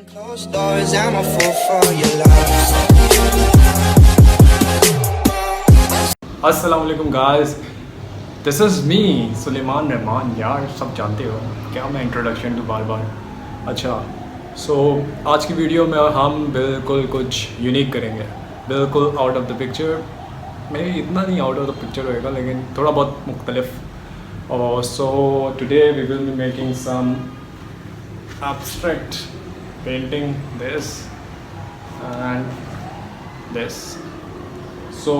Closed doors, I'm a fool for your love. अस्सलाम वालेकुम guys, this is me Suleman Rahman. यार सब जानते हो क्या मैं इंट्रोडक्शन दूँ बार बार। अच्छा, सो आज की वीडियो में हम बिल्कुल कुछ यूनिक करेंगे, बिल्कुल आउट ऑफ द पिक्चर। मे इतना नहीं आउट ऑफ द पिक्चर होएगा, लेकिन थोड़ा बहुत मुख्तलिफ। और so today we will be making some abstract painting, this and this. So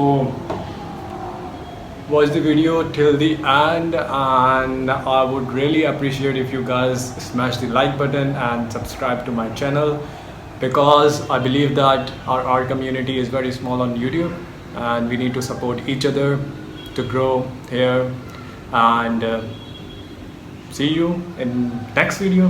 watch the video till the end, and I would really appreciate if you guys smash the like button and subscribe to my channel, because I believe that our community is very small on YouTube and we need to support each other to grow here. And see you in next video.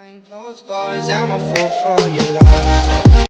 Behind closed doors, I'm a fool for your love.